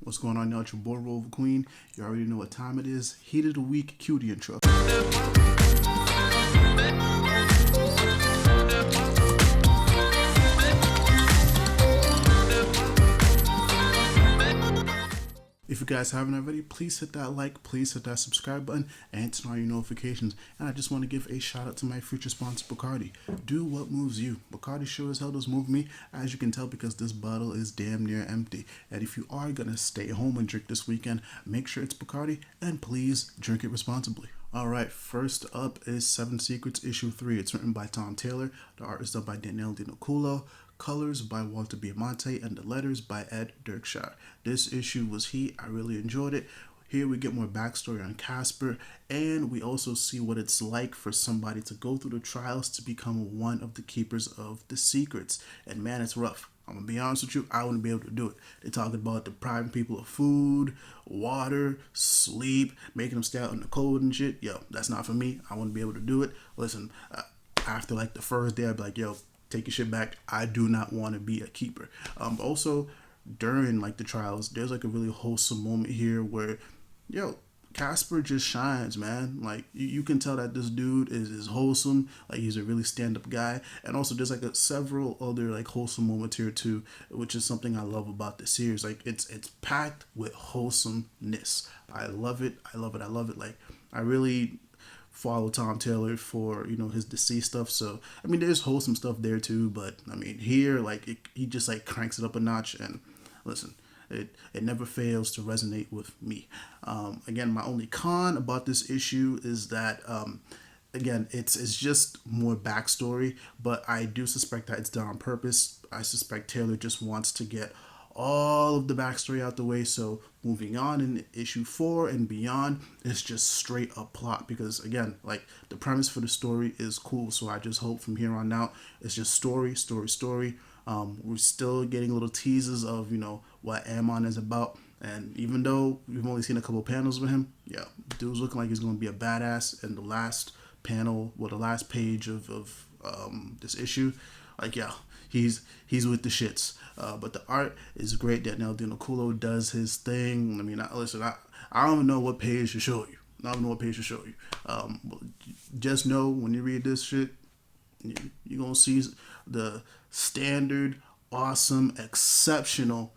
What's going on, y'all? It's your boy Roliver Queen. You already know what time it is. Heat of the week, cutie intro. If you guys haven't already, please hit that like, please hit that subscribe button, and turn on your notifications. And I just want to give a shout out to my future sponsor, Bacardi. Do what moves you. Bacardi sure as hell does move me, as you can tell, because this bottle is damn near empty. And if you are going to stay home and drink this weekend, make sure it's Bacardi, and please drink it responsibly. Alright, first up is 7 Secrets Issue 3. It's written by Tom Taylor. The art is done by Daniele Di Nicuolo. Colors by Walter Biamonte, and the letters by Ed Dirkshire. This issue was heat. I really enjoyed it. Here we get more backstory on Casper, and we also see what it's like for somebody to go through the trials to become one of the keepers of the secrets. And man, it's rough. I'm gonna be honest with you, I wouldn't be able to do it. They're talking about depriving people of food, water, sleep, making them stay out in the cold and shit. Yo, that's not for me. I wouldn't be able to do it. Listen, after like the first day, I'd be like, yo, take your shit back. I do not want to be a keeper. Also, during like the trials, there's like a really wholesome moment here where, yo, Casper just shines, man. Like you can tell that this dude is wholesome. Like he's a really stand-up guy. And also there's like several other like wholesome moments here too, which is something I love about the series. Like it's packed with wholesomeness. I love it. I love it. I love it. Like I really follow Tom Taylor for, you know, his deceased stuff. So I mean there's wholesome stuff there too, but I mean here like he just like cranks it up a notch. And listen, it never fails to resonate with me. Again, my only con about this issue is that again it's just more backstory, but I do suspect that it's done on purpose. I suspect Taylor just wants to get all of the backstory out the way, so moving on in issue 4 and beyond, it's just straight up plot, because again, like the premise for the story is cool, so I just hope from here on out it's just story. We're still getting little teases of, you know, what Ammon is about, and even though we've only seen a couple panels with him, yeah, dude's looking like he's going to be a badass. In the last panel, well, the last page of this issue, like, yeah, he's with the shits. But the art is great. Daniele Di Nicuolo does his thing. I mean, I don't even know what page to show you. Just know when you read this shit, you're going to see the standard, awesome, exceptional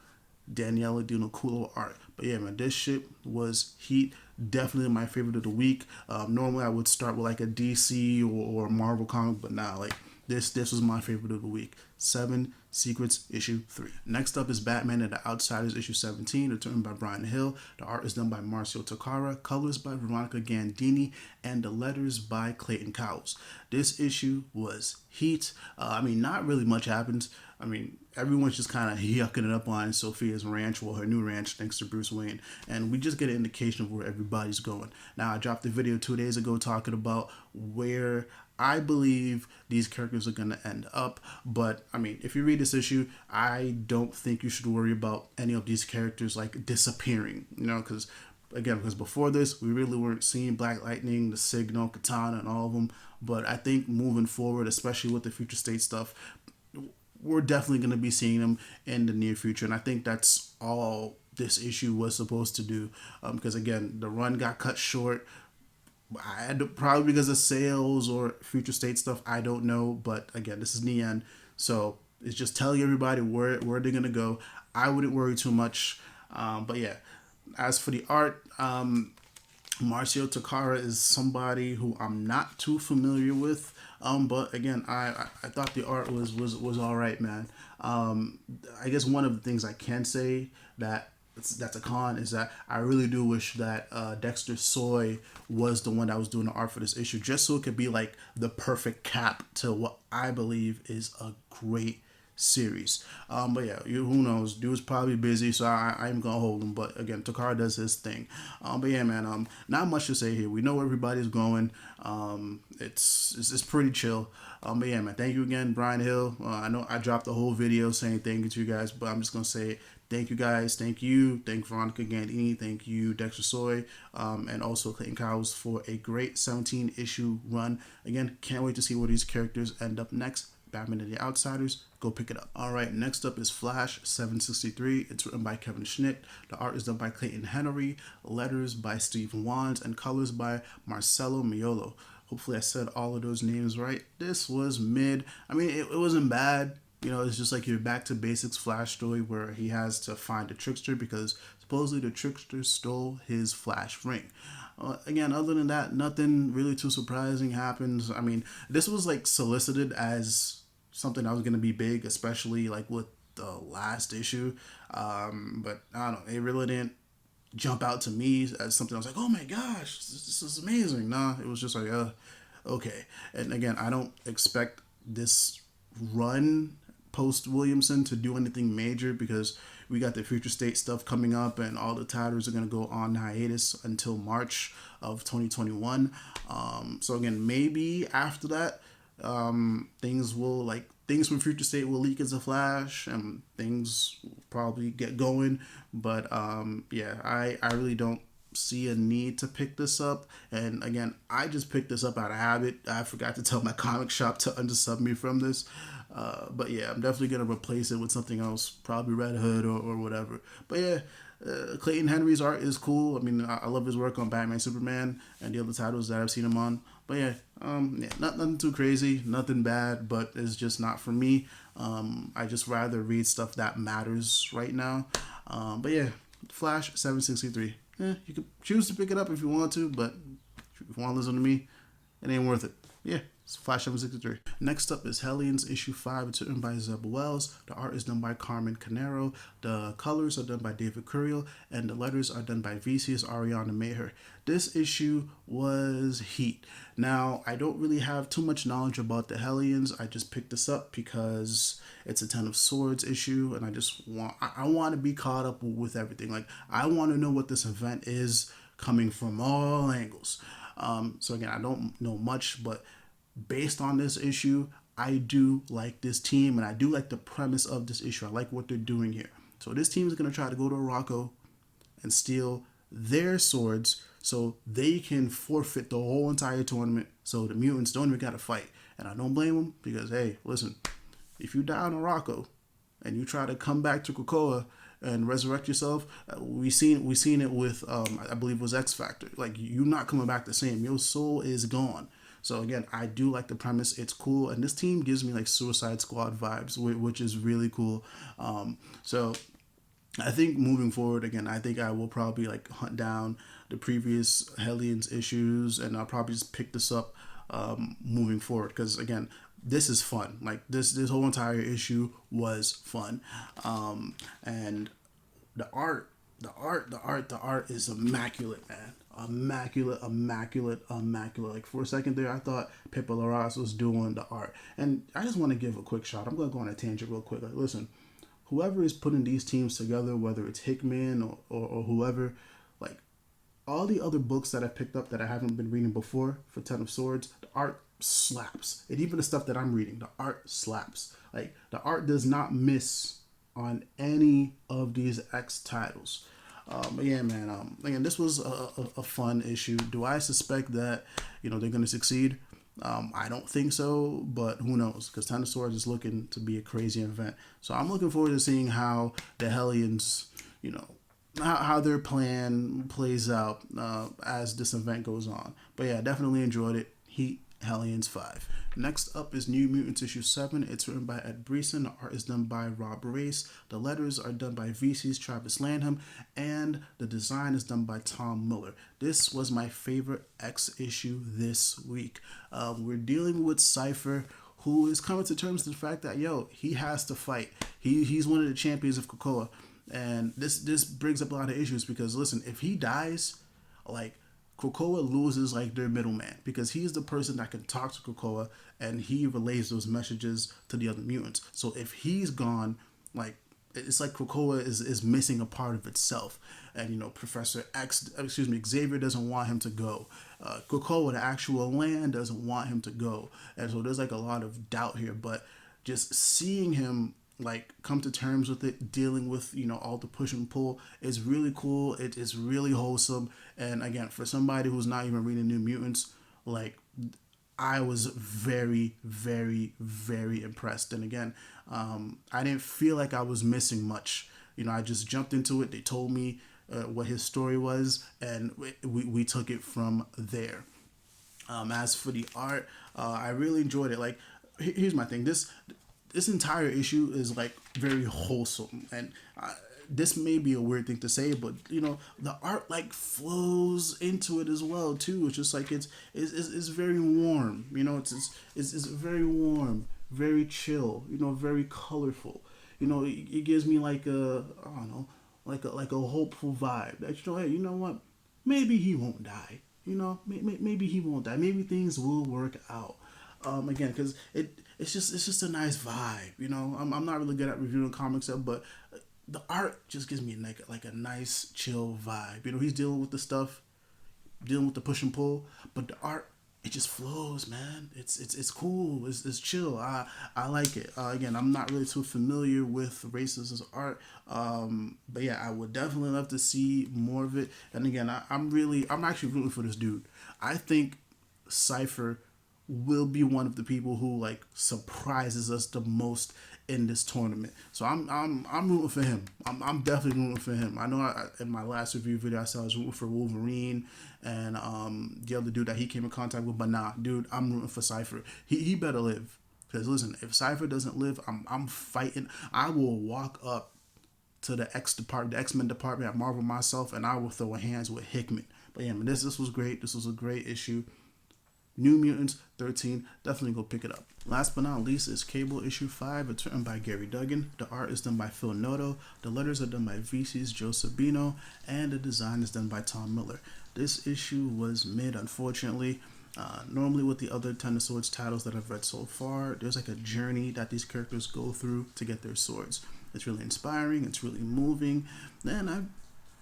Daniele Di Nicuolo art. But yeah, man, this shit was heat. Definitely my favorite of the week. Normally I would start with like a DC or Marvel comic, but nah, like this was my favorite of the week. 7 Secrets Issue 3. Next up is Batman and the Outsiders Issue 17, written by Brian Hill. The art is done by Marcio Takara, colors by Veronica Gandini, and the letters by Clayton Cowles. This issue was heat. I mean, not really much happens. I mean, everyone's just kind of yucking it up on Sophia's ranch, well, her new ranch, thanks to Bruce Wayne. And we just get an indication of where everybody's going. Now, I dropped a video 2 days ago talking about where I believe these characters are going to end up. But, I mean, if you read this issue, I don't think you should worry about any of these characters, like, disappearing. You know, because before this, we really weren't seeing Black Lightning, the Signal, Katana, and all of them. But I think moving forward, especially with the Future State stuff, we're definitely going to be seeing them in the near future. And I think that's all this issue was supposed to do. Because, again, the run got cut short. Probably because of sales or Future State stuff, I don't know. But, again, this is the end. So it's just telling everybody where they're going to go. I wouldn't worry too much. But, yeah, as for the art, Marcio Takara is somebody who I'm not too familiar with. But again, I thought the art was all right, man. I guess one of the things I can say that's a con is that I really do wish that Dexter Soy was the one that was doing the art for this issue, just so it could be like the perfect cap to what I believe is a great series. But yeah, who knows? Dude's probably busy, so I ain't gonna hold him. But again, Takara does his thing. But yeah, man, not much to say here. We know where everybody's going. It's pretty chill. But yeah, man, thank you again, Brian Hill. I know I dropped the whole video saying thank you to you guys, but I'm just gonna say thank you guys. Thank you. Thank Veronica Gandini. Thank you, Dexter Soy, and also Clayton Cowles for a great 17 issue run. Again, can't wait to see where these characters end up next. Batman and the Outsiders. Go pick it up. All right, next up is Flash 763. It's written by Kevin Schnitt. The art is done by Clayton Henry, letters by Stephen Wands, and colors by Marcelo Miolo. Hopefully I said all of those names right. This was mid. I mean, it wasn't bad. You know, it's just like your back to basics Flash story where he has to find a trickster because supposedly the trickster stole his Flash ring. Again, other than that, nothing really too surprising happens. I mean, this was like solicited as something that was going to be big, especially like with the last issue. But I don't know, it really didn't jump out to me as something I was like, oh my gosh, this is amazing. Nah, it was just like, okay. And again, I don't expect this run post Williamson to do anything major because we got the future state stuff coming up and all the titles are going to go on hiatus until March of 2021. So again, maybe after that, things from future state will leak as a Flash and things will probably get going. But yeah, I really don't see a need to pick this up. And again, I just picked this up out of habit. I forgot to tell my comic shop to unsub me from this. But yeah, I'm definitely going to replace it with something else, probably Red Hood or whatever. But yeah, Clayton Henry's art is cool. I mean, I love his work on Batman, Superman, and the other titles that I've seen him on. But yeah, nothing too crazy, nothing bad, but it's just not for me. I just rather read stuff that matters right now. But yeah, Flash 763. You can choose to pick it up if you want to, but if you want to listen to me, it ain't worth it. Yeah. Flash 763. Next up is Hellions issue 5. It's written by Zeb Wells. The art is done by Carmen Canero. The colors are done by David Curiel. And the letters are done by VC's Ariana Maher. This issue was heat. Now, I don't really have too much knowledge about the Hellions. I just picked this up because it's a Ten of Swords issue. And I want to be caught up with everything. Like, I want to know what this event is coming from all angles. So again, I don't know much, but based on this issue, I do like this team and I do like the premise of this issue. I like what they're doing here. So this team is going to try to go to Morocco and steal their swords so they can forfeit the whole entire tournament so the mutants don't even got to fight. And I don't blame them because, hey, listen, if you die in Morocco and you try to come back to Krakoa and resurrect yourself, we seen it with, I believe it was X Factor. Like, you're not coming back the same. Your soul is gone. So again, I do like the premise. It's cool, and this team gives me like Suicide Squad vibes, which is really cool. So I think moving forward, again, I think I will probably like hunt down the previous Hellions issues, and I'll probably just pick this up moving forward because again, this is fun. Like this whole entire issue was fun, and the art is immaculate, man. Immaculate. Like for a second there, I thought Pepe Larraz was doing the art. And I just want to give a quick shout. I'm going to go on a tangent real quick. Like, listen, whoever is putting these teams together, whether it's Hickman or whoever, like all the other books that I picked up that I haven't been reading before for Ten of Swords, the art slaps. And even the stuff that I'm reading, the art slaps. Like the art does not miss on any of these X titles. But yeah, man. Again, this was a fun issue. Do I suspect that they're going to succeed? I don't think so, but who knows? Because Ten of Swords is looking to be a crazy event. So I'm looking forward to seeing how the Hellions, how their plan plays out as this event goes on. But yeah, definitely enjoyed it. Heat Hellions 5. Next up is New Mutants issue 7. It's written by Ed Brisson. The art is done by Rob Race. The letters are done by VC's Travis Lanham. And the design is done by Tom Miller. This was my favorite X issue this week. We're dealing with Cypher, who is coming to terms with the fact that, he has to fight. He's one of the champions of Krakoa. And this brings up a lot of issues because, listen, if he dies, Krakoa loses their middleman because he's the person that can talk to Krakoa and he relays those messages to the other mutants. So if he's gone, it's like Krakoa is missing a part of itself. And Professor Xavier doesn't want him to go. Krakoa, the actual land, doesn't want him to go. And so there's a lot of doubt here. But just seeing him come to terms with it, dealing with all the push and pull is really cool. It is really wholesome. And again, for somebody who's not even reading New Mutants, I was very, very, very impressed. And again, I didn't feel like I was missing much. You know, I just jumped into it. They told me what his story was, and we took it from there. As for the art, I really enjoyed it. Like, here's my thing. This entire issue is like very wholesome, and this may be a weird thing to say, but you know, the art like flows into it as well too. It's just like it's very warm. You know, it's very warm, very chill. You know, very colorful. You know, it gives me like a, I don't know, like a hopeful vibe. That, you know, hey, you know what? Maybe he won't die. You know, maybe he won't die. Maybe things will work out. Again, because it's just a nice vibe. You know, I'm not really good at reviewing comics, but the art just gives me like a nice chill vibe. You know, he's dealing with the stuff, dealing with the push and pull, but the art, it just flows, man. It's cool. It's chill. I like it. Again, I'm not really too familiar with Racis's art, but yeah, I would definitely love to see more of it. And again, I'm actually rooting for this dude. I think Cypher will be one of the people who like surprises us the most in this tournament. So I'm rooting for him. I'm definitely rooting for him. I know in my last review video I said I was rooting for Wolverine and the other dude that he came in contact with, but nah, dude, I'm rooting for Cypher. He better live. Because listen, if Cypher doesn't live, I'm fighting. I will walk up to the X-Men department at Marvel myself, and I will throw hands with Hickman. But yeah, man, this was great. This was a great issue. New Mutants 13, definitely go pick it up. Last but not least is Cable issue 5. It's written by Gary Duggan. The art is done by Phil Noto. The letters are done by VC's Joe Sabino. And the design is done by Tom Miller. This issue was mid, unfortunately. Normally with the other Ten of Swords titles that I've read so far, there's like a journey that these characters go through to get their swords. It's really inspiring. It's really moving. And I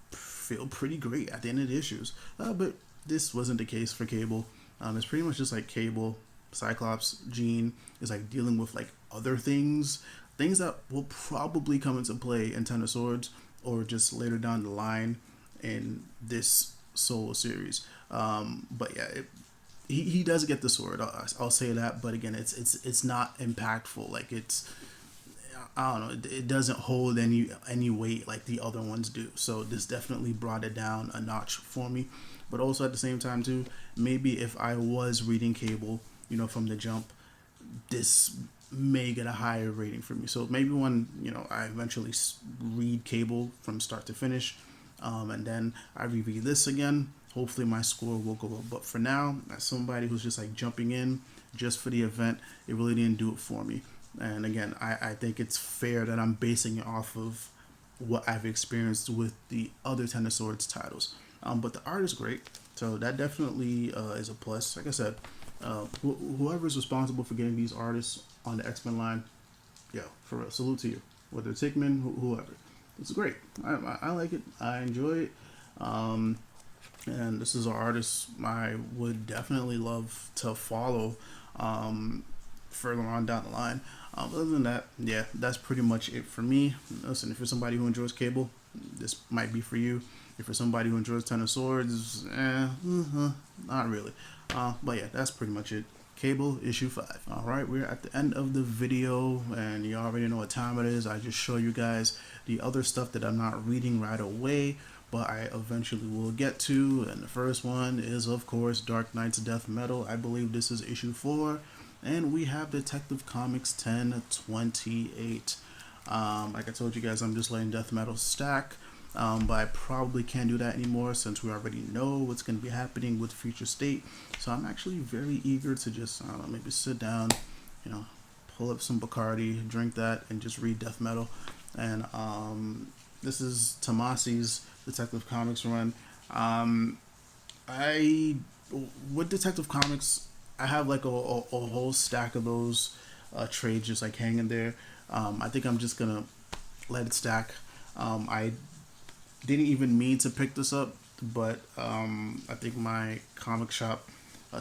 feel pretty great at the end of the issues. But this wasn't the case for Cable. It's pretty much just like Cable, Cyclops, Jean is like dealing with like other things that will probably come into play in Ten of Swords or just later down the line in this solo series. But yeah, he does get the sword. I'll say that. But again, it's not impactful. Like I don't know. It doesn't hold any weight like the other ones do. So this definitely brought it down a notch for me. But also at the same time too, maybe if I was reading Cable, you know, from the jump, this may get a higher rating for me. So maybe when, you know, I eventually read Cable from start to finish, and then I reread this again, hopefully my score will go up. But for now, as somebody who's just like jumping in just for the event, it really didn't do it for me. And again, I think it's fair that I'm basing it off of what I've experienced with the other Ten of Swords titles. But the art is great, so that definitely is a plus. Like I said, whoever is responsible for getting these artists on the X-Men line, yeah, for real, salute to you. Whether it's Hickman, whoever, it's great. I like it. I enjoy it. And this is an artist I would definitely love to follow further on down the line. Other than that, yeah, that's pretty much it for me. Listen, if you're somebody who enjoys Cable, this might be for you. If you're somebody who enjoys Ten of Swords, not really. But yeah, that's pretty much it. Cable issue 5. Alright, we're at the end of the video, and you already know what time it is. I just show you guys the other stuff that I'm not reading right away, but I eventually will get to. And the first one is, of course, Dark Knight's Death Metal. I believe this is issue 4. And we have Detective Comics 1028. Like I told you guys, I'm just letting Death Metal stack. But I probably can't do that anymore since we already know what's going to be happening with Future State. So I'm actually very eager to just, I don't know, maybe sit down, you know, pull up some Bacardi, drink that, and just read Death Metal. And this is Tomasi's Detective Comics run. With Detective Comics, I have like a whole stack of those trades just like hanging there. I think I'm just going to let it stack. I didn't even mean to pick this up, but I think my comic shop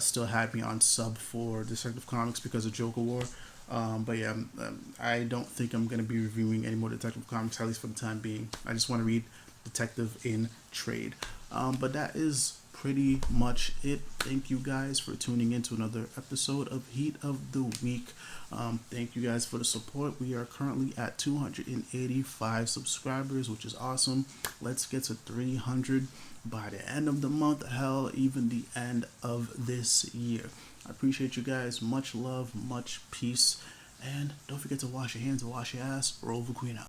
still had me on sub for Detective Comics because of Joker War. But yeah, I don't think I'm going to be reviewing any more Detective Comics, at least for the time being. I just want to read Detective in trade. But that is pretty much it. Thank you guys for tuning in to another episode of Heat of the Week. Thank you guys for the support. We are currently at 285 subscribers, which is awesome. Let's get to 300 by the end of the month, hell, even the end of this year. I appreciate you guys. Much love, much peace, and don't forget to wash your hands and wash your ass. Roliver Queen out.